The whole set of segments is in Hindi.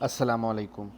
अस्सलामुअलैकुम।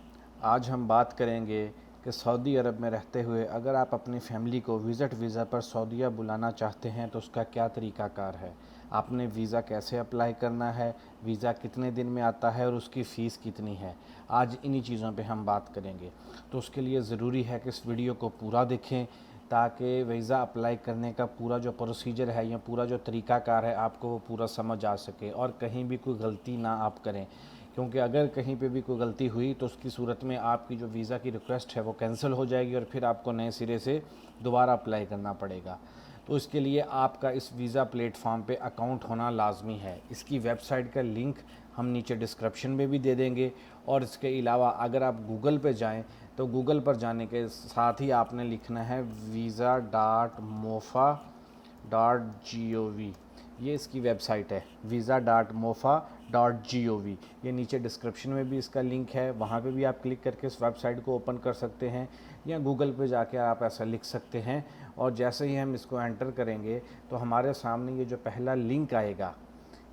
आज हम बात करेंगे कि सऊदी अरब में रहते हुए अगर आप अपनी फ़ैमिली को विज़िट वीज़ा पर सऊदीया बुलाना चाहते हैं तो उसका क्या तरीक़ाकार है। आपने वीज़ा कैसे अप्लाई करना है, वीज़ा कितने दिन में आता है और उसकी फ़ीस कितनी है। आज इन्हीं चीज़ों पे हम बात करेंगे। तो उसके लिए ज़रूरी है कि इस वीडियो को पूरा देखें ताकि वीज़ा अप्लाई करने का पूरा जो प्रोसीजर है या पूरा जो तरीक़ाकार है आपको वो पूरा समझ आ सके और कहीं भी कोई गलती ना आप करें, क्योंकि अगर कहीं पे भी कोई गलती हुई तो उसकी सूरत में आपकी जो वीज़ा की रिक्वेस्ट है वो कैंसिल हो जाएगी और फिर आपको नए सिरे से दोबारा अप्लाई करना पड़ेगा। तो इसके लिए आपका इस वीज़ा प्लेटफॉर्म पे अकाउंट होना लाजमी है। इसकी वेबसाइट का लिंक हम नीचे डिस्क्रिप्शन में भी दे देंगे। और इसके अलावा अगर आप गूगल पे जाएं तो गूगल पर जाने के साथ ही आपने लिखना है visa.mofa.gov। ये इसकी वेबसाइट है visa.mofa.gov। ये नीचे डिस्क्रिप्शन में भी इसका लिंक है, वहाँ पे भी आप क्लिक करके इस वेबसाइट को ओपन कर सकते हैं या गूगल पे जाके आप ऐसा लिख सकते हैं। और जैसे ही हम इसको एंटर करेंगे तो हमारे सामने ये जो पहला लिंक आएगा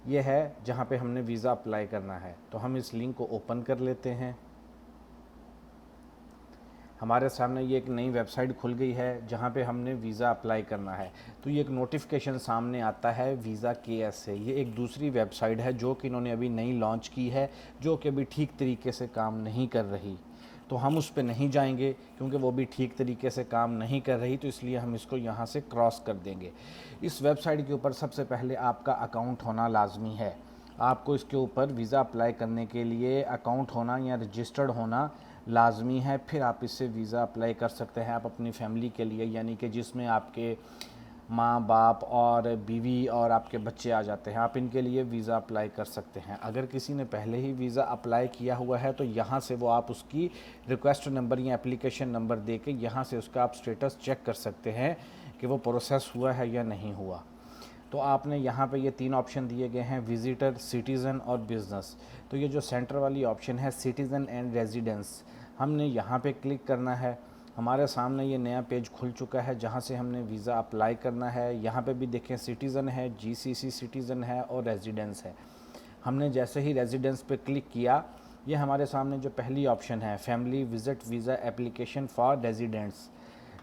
ये है जहाँ पे हमने वीज़ा अप्लाई करना है। तो हम इस लिंक को ओपन कर लेते हैं। हमारे सामने ये एक नई वेबसाइट खुल गई है जहाँ पे हमने वीज़ा अप्लाई करना है। तो ये एक नोटिफिकेशन सामने आता है वीज़ा KS से। ये एक दूसरी वेबसाइट है जो कि इन्होंने अभी नई लॉन्च की है, जो कि अभी ठीक तरीके से काम नहीं कर रही। तो हम उस पे नहीं जाएंगे क्योंकि वो भी ठीक तरीके से काम नहीं कर रही, तो इसलिए हम इसको यहाँ से क्रॉस कर देंगे। इस वेबसाइट के ऊपर सबसे पहले आपका अकाउंट होना लाजमी है। आपको इसके ऊपर वीज़ा अप्लाई करने के लिए अकाउंट होना या रजिस्टर्ड होना लाजमी है। फिर आप इससे वीज़ा अप्लाई कर सकते हैं आप अपनी फ़ैमिली के लिए, यानी कि जिसमें आपके माँ बाप और बीवी और आपके बच्चे आ जाते हैं, आप इनके लिए वीज़ा अप्लाई कर सकते हैं। अगर किसी ने पहले ही वीज़ा अप्लाई किया हुआ है तो यहाँ से वो आप उसकी रिक्वेस्ट नंबर या एप्लीकेशन नंबर दे के यहाँ से उसका आप स्टेटस चेक कर सकते हैं कि वो प्रोसेस हुआ है या नहीं हुआ। तो आपने यहाँ पे ये तीन ऑप्शन दिए गए हैं, विजिटर, सिटीज़न और बिज़नेस। तो ये जो सेंटर वाली ऑप्शन है सिटीज़न एंड रेजिडेंस, हमने यहाँ पे क्लिक करना है। हमारे सामने ये नया पेज खुल चुका है जहाँ से हमने वीज़ा अप्लाई करना है। यहाँ पे भी देखें सिटीज़न है, GCC सिटीज़न है और रेजिडेंस है। हमने जैसे ही रेजिडेंस पे क्लिक किया, ये हमारे सामने जो पहली ऑप्शन है family visit visa application for residents,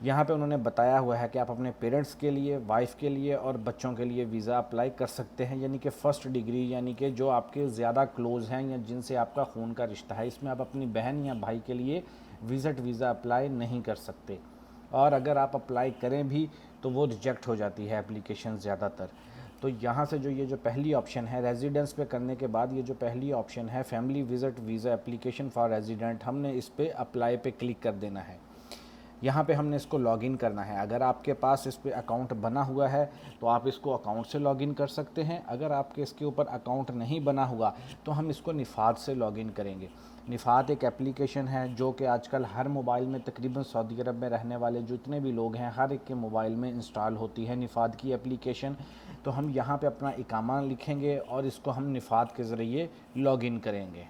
यहाँ पे उन्होंने बताया हुआ है कि आप अपने पेरेंट्स के लिए, वाइफ के लिए और बच्चों के लिए वीज़ा अप्लाई कर सकते हैं, यानी कि फ़र्स्ट डिग्री, यानी कि जो आपके ज़्यादा क्लोज़ हैं या जिनसे आपका खून का रिश्ता है। इसमें आप अपनी बहन या भाई के लिए विज़िट वीज़ा अप्लाई नहीं कर सकते, और अगर आप अप्लाई करें भी तो वो रिजेक्ट हो जाती है एप्लीकेशन ज़्यादातर। तो यहाँ से जो ये जो पहली ऑप्शन है रेजिडेंस पे करने के बाद ये जो पहली ऑप्शन है family visit visa application for resident, हमने इस पर अप्लाई पे क्लिक कर देना है। यहाँ पे हमने इसको लॉगिन करना है। अगर आपके पास इस पर अकाउंट बना हुआ है तो आप इसको अकाउंट से लॉगिन कर सकते हैं। अगर आपके इसके ऊपर अकाउंट नहीं बना हुआ तो हम इसको निफ़ात से लॉगिन करेंगे। निफ़ात एक एप्लीकेशन है जो कि आजकल हर मोबाइल में, तकरीबन सऊदी अरब में रहने वाले जितने भी लोग हैं हर एक के मोबाइल में इंस्टॉल होती है निफ़ात की एप्लीकेशन। तो हम यहाँ पे अपना इकामा लिखेंगे और इसको हम निफ़ात के ज़रिए लॉगिन करेंगे।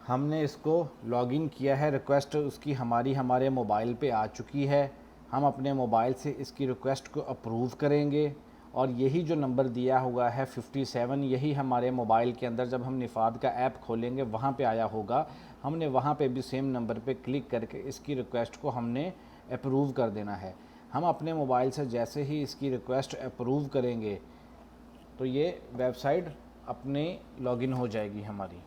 हमने इसको लॉगिन किया है, रिक्वेस्ट उसकी हमारे मोबाइल पे आ चुकी है। हम अपने मोबाइल से इसकी रिक्वेस्ट को अप्रूव करेंगे और यही जो नंबर दिया हुआ है 57, यही हमारे मोबाइल के अंदर जब हम निफ़ाद का ऐप खोलेंगे वहाँ पे आया होगा। हमने वहाँ पे भी सेम नंबर पे क्लिक करके इसकी रिक्वेस्ट को हमने अप्रूव कर देना है। हम अपने मोबाइल से जैसे ही इसकी रिक्वेस्ट अप्रूव करेंगे तो ये वेबसाइट अपने लॉगिन हो जाएगी हमारी।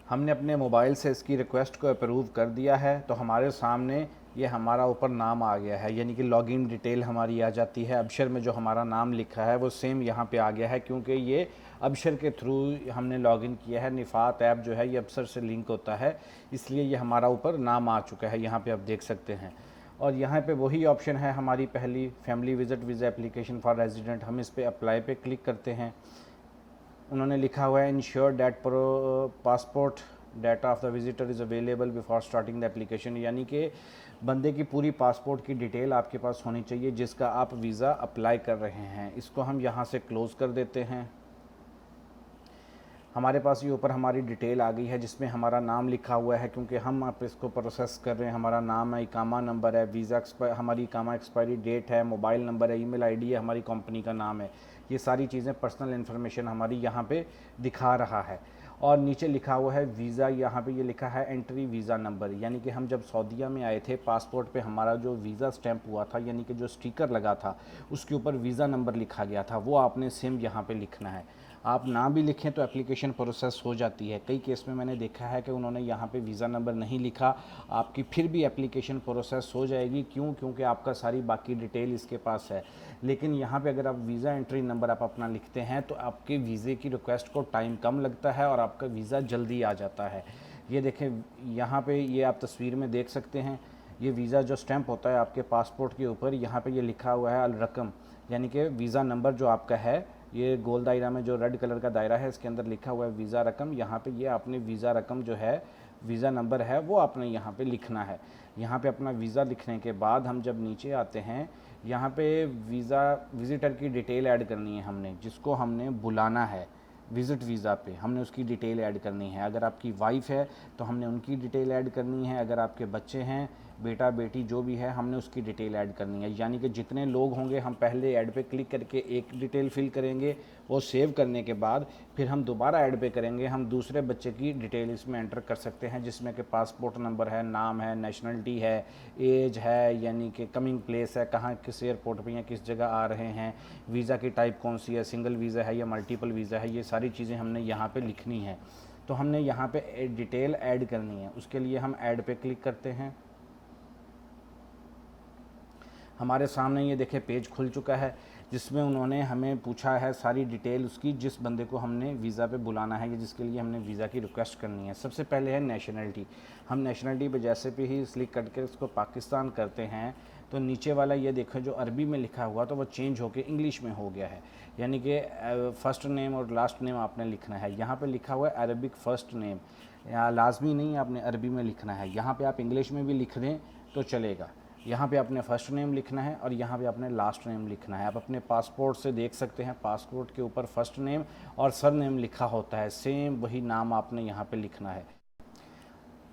हमने अपने मोबाइल से इसकी रिक्वेस्ट को अप्रूव कर दिया है तो हमारे सामने ये हमारा ऊपर नाम आ गया है, यानी कि लॉगिन डिटेल हमारी आ जाती है। अबशर में जो हमारा नाम लिखा है वो सेम यहाँ पे आ गया है, क्योंकि ये अबशर के थ्रू हमने लॉगिन किया है। निफ़ात ऐप जो है ये अबशर से लिंक होता है, इसलिए ये हमारा ऊपर नाम आ चुका है, यहाँ पे आप देख सकते हैं। और यहाँ पे वही ऑप्शन है हमारी पहली, family visit visa application for resident. हम इस पर अप्लाई पे क्लिक करते हैं। उन्होंने लिखा हुआ है ensure that passport data of the visitor is available before starting the application, यानी कि बंदे की पूरी पासपोर्ट की डिटेल आपके पास होनी चाहिए जिसका आप वीज़ा अप्लाई कर रहे हैं। इसको हम यहाँ से क्लोज़ कर देते हैं। हमारे पास ये ऊपर हमारी डिटेल आ गई है जिसमें हमारा नाम लिखा हुआ है, क्योंकि हम आप इसको प्रोसेस कर रहे हैं। हमारा नाम है, इकामा नंबर है, वीज़ा हमारी इकामा एक्सपायरी डेट है, मोबाइल नंबर है, ईमेल आईडी है, हमारी कंपनी का नाम है। ये सारी चीज़ें पर्सनल इन्फॉर्मेशन हमारी यहाँ पे दिखा रहा है। और नीचे लिखा हुआ है वीज़ा, यहाँ पे ये लिखा है एंट्री वीज़ा नंबर, यानी कि हम जब सऊदीया में आए थे पासपोर्ट पे हमारा जो वीज़ा स्टैंप हुआ था, यानी कि जो स्टिकर लगा था उसके ऊपर वीज़ा नंबर लिखा गया था, वो आपने सेम यहाँ पे लिखना है। आप ना भी लिखें तो एप्लीकेशन प्रोसेस हो जाती है। कई केस में मैंने देखा है कि उन्होंने यहाँ पे वीज़ा नंबर नहीं लिखा, आपकी फिर भी एप्लीकेशन प्रोसेस हो जाएगी। क्यों? क्योंकि आपका सारी बाकी डिटेल इसके पास है। लेकिन यहाँ पे अगर आप वीज़ा एंट्री नंबर आप अपना लिखते हैं तो आपके वीज़े की रिक्वेस्ट को टाइम कम लगता है और आपका वीज़ा जल्दी आ जाता है। ये देखें, यहाँ पे ये आप तस्वीर में देख सकते हैं, ये वीज़ा जो स्टैंप होता है आपके पासपोर्ट के ऊपर, यहाँ पे ये लिखा हुआ है अल रकम, यानी कि वीज़ा नंबर जो आपका है, ये गोल दायरा में जो रेड कलर का दायरा है इसके अंदर लिखा हुआ है वीज़ा रकम। यहाँ पे ये आपने वीज़ा रकम जो है, वीज़ा नंबर है, वो आपने यहाँ पे लिखना है। यहाँ पे अपना वीज़ा लिखने के बाद हम जब नीचे आते हैं, यहाँ पे विज़िटर की डिटेल ऐड करनी है हमने, जिसको हमने बुलाना है विज़िट वीज़ा पे, हमने उसकी डिटेल ऐड करनी है। अगर आपकी वाइफ है तो हमने उनकी डिटेल ऐड करनी है, अगर आपके बच्चे हैं, बेटा बेटी जो भी है, हमने उसकी डिटेल ऐड करनी है। यानी कि जितने लोग होंगे हम पहले ऐड पे क्लिक करके एक डिटेल फिल करेंगे, वो सेव करने के बाद फिर हम दोबारा ऐड पे करेंगे, हम दूसरे बच्चे की डिटेल इसमें एंटर कर सकते हैं, जिसमें कि पासपोर्ट नंबर है, नाम है, नेशनलिटी है, एज है, यानी कि कमिंग प्लेस है, कहाँ किस एयरपोर्ट पर या किस जगह आ रहे हैं, वीज़ा की टाइप कौन सी है, सिंगल वीज़ा है या मल्टीपल वीज़ा है, ये सारी चीज़ें हमने यहाँ पर लिखनी है। तो हमने यहाँ पे डिटेल ऐड करनी है, उसके लिए हम ऐड पे क्लिक करते हैं। हमारे सामने ये देखे पेज खुल चुका है जिसमें उन्होंने हमें पूछा है सारी डिटेल उसकी, जिस बंदे को हमने वीज़ा पे बुलाना है या जिसके लिए हमने वीज़ा की रिक्वेस्ट करनी है। सबसे पहले है नेशनलिटी। हम नेशनलिटी पे जैसे भी ही क्लिक करके उसको पाकिस्तान करते हैं तो नीचे वाला ये देखो जो अरबी में लिखा हुआ तो वो चेंज होकर इंग्लिश में हो गया है, यानी कि फ़र्स्ट नेम और लास्ट नेम आपने लिखना है। यहाँ पर लिखा हुआ है अरबिक फ़र्स्ट नेम, यहाँ लाजमी नहीं आपने अरबी में लिखना है, यहाँ पर आप इंग्लिश में भी लिख दें तो चलेगा। यहाँ पे आपने फ़र्स्ट नेम लिखना है और यहाँ पे आपने लास्ट नेम लिखना है। आप अपने पासपोर्ट से देख सकते हैं, पासपोर्ट के ऊपर फ़र्स्ट नेम और सर नेम लिखा होता है, सेम वही नाम आपने यहाँ पे लिखना है।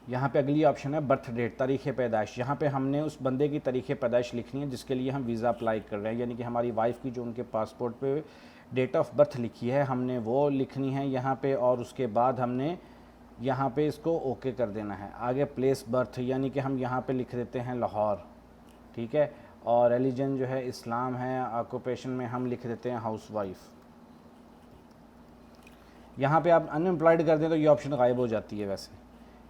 यहाँ पे अगली ऑप्शन है बर्थ डेट, तारीख़ पैदाइश। यहाँ पे हमने उस बंदे की तारीख़ पैदाइश लिखनी है जिसके लिए हम वीज़ा अप्लाई कर रहे हैं, यानी कि हमारी वाइफ की जो उनके पासपोर्ट पे डेट ऑफ बर्थ लिखी है हमने वो लिखनी है यहाँ पे, और उसके बाद हमने यहाँ पे इसको ओके कर देना है। आगे प्लेस बर्थ, यानी कि हम यहाँ पे लिख देते हैं लाहौर, ठीक है, और रिलीजन जो है इस्लाम है, ऑक्यूपेशन में हम लिख देते हैं हाउसवाइफ। यहाँ पे आप अनएम्प्लॉयड कर दें तो ये ऑप्शन गायब हो जाती है। वैसे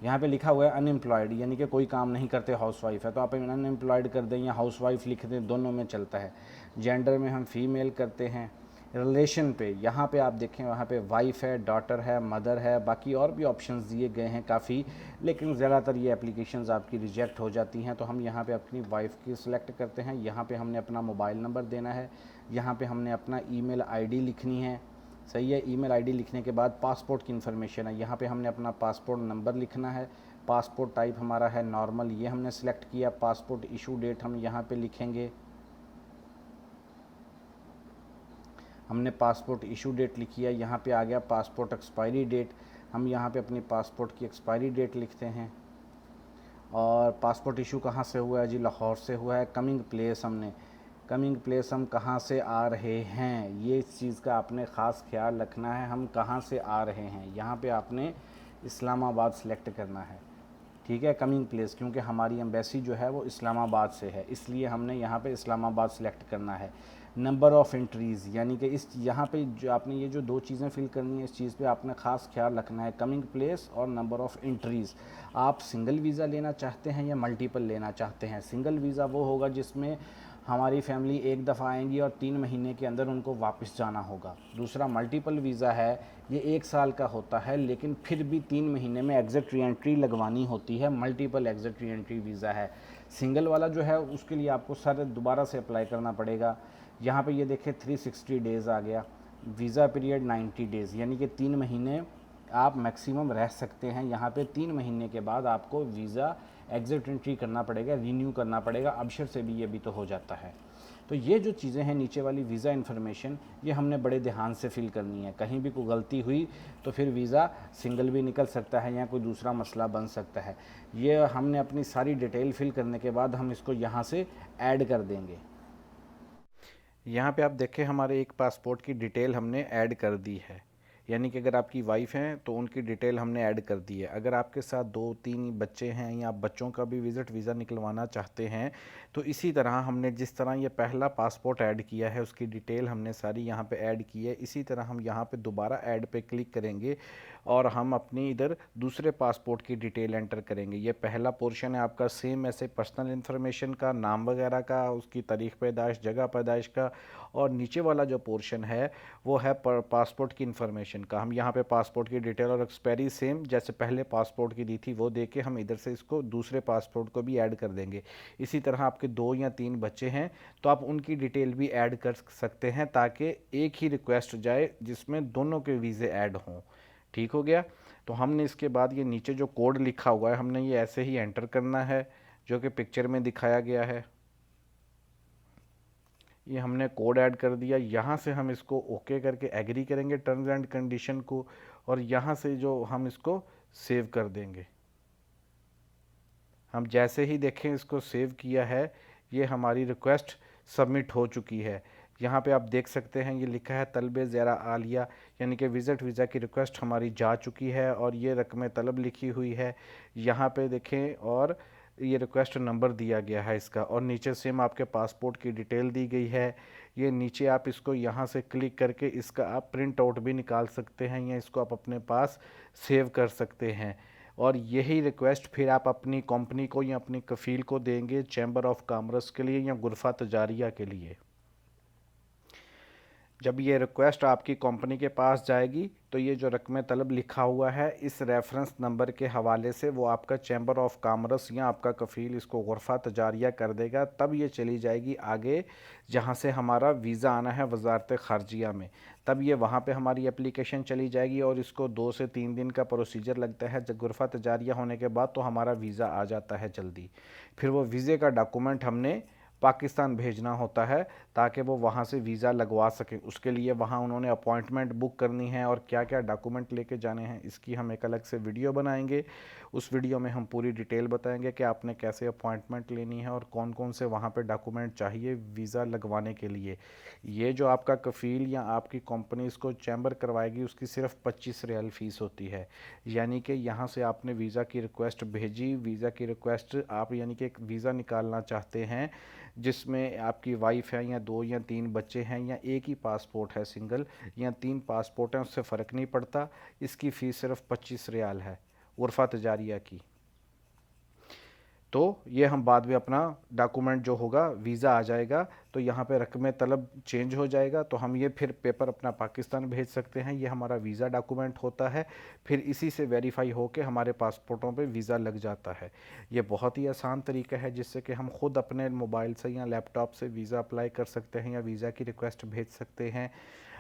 यहाँ पे लिखा हुआ है अनएम्प्लॉयड, यानी कि कोई काम नहीं करते, हाउसवाइफ है, तो आप अनएम्प्लॉयड कर दें या हाउसवाइफ लिख दें, दोनों में चलता है। जेंडर में हम फीमेल करते हैं। रिलेशन पे यहाँ पे आप देखें, वहाँ पे वाइफ है, डॉटर है, मदर है, बाकी और भी ऑप्शंस दिए गए हैं काफ़ी, लेकिन ज़्यादातर ये एप्लीकेशंस आपकी रिजेक्ट हो जाती हैं। तो हम यहाँ पे अपनी वाइफ की सिलेक्ट करते हैं। यहाँ पे हमने अपना मोबाइल नंबर देना है, यहाँ पे हमने अपना ईमेल आईडी लिखनी है, सही है। ईमेल आईडी लिखने के बाद पासपोर्ट की इन्फॉर्मेशन है, यहाँ पे हमने अपना पासपोर्ट नंबर लिखना है। पासपोर्ट टाइप हमारा है नॉर्मल, ये हमने सेलेक्ट किया। पासपोर्ट इशू डेट हम यहाँ पे लिखेंगे, हमने पासपोर्ट इशू डेट लिखी है। यहाँ पे आ गया पासपोर्ट एक्सपायरी डेट, हम यहाँ पे अपनी पासपोर्ट की एक्सपायरी डेट लिखते हैं। और पासपोर्ट इशू कहाँ से हुआ है जी? लाहौर से हुआ है। कमिंग प्लेस कमिंग प्लेस हम कहाँ से आ रहे हैं, ये इस चीज़ का आपने ख़ास ख्याल रखना है, हम कहाँ से आ रहे हैं। यहाँ पे आपने इस्लामाबाद सेलेक्ट करना है, ठीक है, कमिंग प्लेस, क्योंकि हमारी एम्बेसी जो है वो इस्लामाबाद से है, इसलिए हमने यहाँ पे इस्लामाबाद सेलेक्ट करना है। नंबर ऑफ़ एंट्रीज़, यानी कि इस यहाँ पे जो आपने ये जो दो चीज़ें फिल करनी है, इस चीज़ पे आपने ख़ास ख्याल रखना है, कमिंग प्लेस और नंबर ऑफ़ एंट्रीज़। आप सिंगल वीज़ा लेना चाहते हैं या मल्टीपल लेना चाहते हैं? सिंगल वीज़ा वो होगा जिसमें हमारी फैमिली एक दफ़ा आएंगी और 3 महीने के अंदर उनको वापस जाना होगा। दूसरा मल्टीपल वीज़ा है, ये 1 साल का होता है, लेकिन फिर भी 3 महीने में एग्ज़िट री एंट्री लगवानी होती है। Multiple exit re entry visa है। सिंगल वाला जो है उसके लिए आपको सारे दोबारा से अप्लाई करना पड़ेगा। यहाँ पे ये देखें 360 डेज़ आ गया, वीज़ा पीरियड 90 डेज़, यानी कि 3 महीने आप मैक्सिमम रह सकते हैं यहाँ पे। 3 महीने के बाद आपको वीज़ा एग्ज़िट एंट्री करना पड़ेगा, रीन्यू करना पड़ेगा। अबशर से भी ये भी तो हो जाता है। तो ये जो चीज़ें हैं नीचे वाली वीज़ा इन्फॉर्मेशन, ये हमने बड़े ध्यान से फिल करनी है। कहीं भी कोई गलती हुई तो फिर वीज़ा सिंगल भी निकल सकता है या कोई दूसरा मसला बन सकता है। ये हमने अपनी सारी डिटेल फिल करने के बाद हम इसको यहाँ से ऐड कर देंगे। यहाँ पे आप देखें हमारे एक पासपोर्ट की डिटेल हमने ऐड कर दी है, यानी कि अगर आपकी वाइफ हैं तो उनकी डिटेल हमने ऐड कर दी है। अगर आपके साथ 2-3 बच्चे हैं या आप बच्चों का भी विज़िट वीज़ा निकलवाना चाहते हैं तो इसी तरह हमने जिस तरह ये पहला पासपोर्ट ऐड किया है उसकी डिटेल हमने सारी यहाँ पे ऐड की है। इसी तरह हम यहाँ पे दोबारा ऐड पे क्लिक करेंगे और हम अपनी इधर दूसरे पासपोर्ट की डिटेल एंटर करेंगे। ये पहला पोर्शन है आपका सेम ऐसे पर्सनल इन्फॉर्मेशन का, नाम वगैरह का, उसकी तारीख पैदाइश, जगह पैदाइश का, और नीचे वाला जो पोर्शन है वो है पासपोर्ट की इन्फॉर्मेशन का। हम यहाँ पे पासपोर्ट की डिटेल और एक्सपायरी सेम जैसे पहले पासपोर्ट की दी थी वो दे के हम इधर से इसको दूसरे पासपोर्ट को भी ऐड कर देंगे। इसी तरह आपके 2 या 3 बच्चे हैं तो आप उनकी डिटेल भी ऐड कर सकते हैं ताकि एक ही रिक्वेस्ट जाए जिसमें दोनों के वीज़े ऐड हों। ठीक हो गया। तो हमने इसके बाद ये नीचे जो कोड लिखा हुआ है हमने ये ऐसे ही एंटर करना है जो कि पिक्चर में दिखाया गया है। ये हमने कोड ऐड कर दिया। यहाँ से हम इसको ओके करके एग्री करेंगे टर्म्स एंड कंडीशन को, और यहाँ से जो हम इसको सेव कर देंगे। हम जैसे ही देखें इसको सेव किया है, ये हमारी रिक्वेस्ट सबमिट हो चुकी है। यहाँ पे आप देख सकते हैं ये लिखा है तलब ज़ेरा आलिया, यानी कि विज़िट वीज़ा की रिक्वेस्ट हमारी जा चुकी है और ये रकम तलब लिखी हुई है। यहाँ पे देखें और ये रिक्वेस्ट नंबर दिया गया है इसका, और नीचे सेम आपके पासपोर्ट की डिटेल दी गई है। ये नीचे आप इसको यहाँ से क्लिक करके इसका आप प्रिंट आउट भी निकाल सकते हैं या इसको आप अपने पास सेव कर सकते हैं। और यही रिक्वेस्ट फिर आप अपनी कंपनी को या अपनी कफ़ील को देंगे चैम्बर ऑफ कॉमर्स के लिए या गुरफा तजारिया के लिए। जब ये रिक्वेस्ट आपकी कंपनी के पास जाएगी तो ये जो रकम तलब लिखा हुआ है इस रेफरेंस नंबर के हवाले से वो आपका चैम्बर ऑफ कॉमर्स या आपका कफ़ील इसको गुरफा तजारिया कर देगा। तब ये चली जाएगी आगे जहाँ से हमारा वीज़ा आना है वजारत ख़ारजिया में, तब ये वहाँ पे हमारी एप्लीकेशन चली जाएगी और इसको 2 से 3 दिन का प्रोसीजर लगता है। जब गुरफा तजारिया होने के बाद तो हमारा वीज़ा आ जाता है जल्दी। फिर वो वीज़े का डॉक्यूमेंट हमने पाकिस्तान भेजना होता है ताकि वो वहाँ से वीज़ा लगवा सकें। उसके लिए वहाँ उन्होंने अपॉइंटमेंट बुक करनी है और क्या क्या डॉक्यूमेंट लेके जाने हैं इसकी हम एक अलग से वीडियो बनाएंगे। उस वीडियो में हम पूरी डिटेल बताएंगे कि आपने कैसे अपॉइंटमेंट लेनी है और कौन कौन से वहाँ पे डॉक्यूमेंट चाहिए वीज़ा लगवाने के लिए। ये जो आपका कफ़ील या आपकी कंपनी इसको चैम्बर करवाएगी उसकी सिर्फ 25 रियाल फ़ीस होती है। यानी कि यहाँ से आपने वीज़ा की रिक्वेस्ट भेजी, वीज़ा की रिक्वेस्ट आप यानी कि एक वीज़ा निकालना चाहते हैं जिसमें आपकी वाइफ है या 2 या 3 बच्चे हैं या एक ही पासपोर्ट है सिंगल या 3 पासपोर्ट हैं, उससे फ़र्क नहीं पड़ता। इसकी फ़ीस सिर्फ 25 रियाल है गुरफा तजारिया की। तो ये हम बाद में अपना डॉक्यूमेंट जो होगा वीज़ा आ जाएगा तो यहाँ पे रकम तलब चेंज हो जाएगा तो हम ये फिर पेपर अपना पाकिस्तान भेज सकते हैं। ये हमारा वीज़ा डॉक्यूमेंट होता है, फिर इसी से वेरीफाई हो के हमारे पासपोर्टों पे वीज़ा लग जाता है। ये बहुत ही आसान तरीका है जिससे कि हम ख़ुद अपने मोबाइल से या लैपटॉप से वीज़ा अप्लाई कर सकते हैं या वीज़ा की रिक्वेस्ट भेज सकते हैं।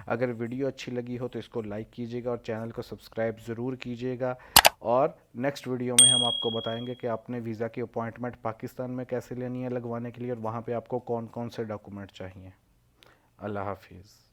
अगर वीडियो अच्छी लगी हो तो इसको लाइक कीजिएगा और चैनल को सब्सक्राइब ज़रूर कीजिएगा। और नेक्स्ट वीडियो में हम आपको बताएंगे कि आपने वीज़ा की अपॉइंटमेंट पाकिस्तान में कैसे लेनी है लगवाने के लिए और वहाँ पे आपको कौन कौन से डॉक्यूमेंट चाहिए। अल्लाह हाफिज़।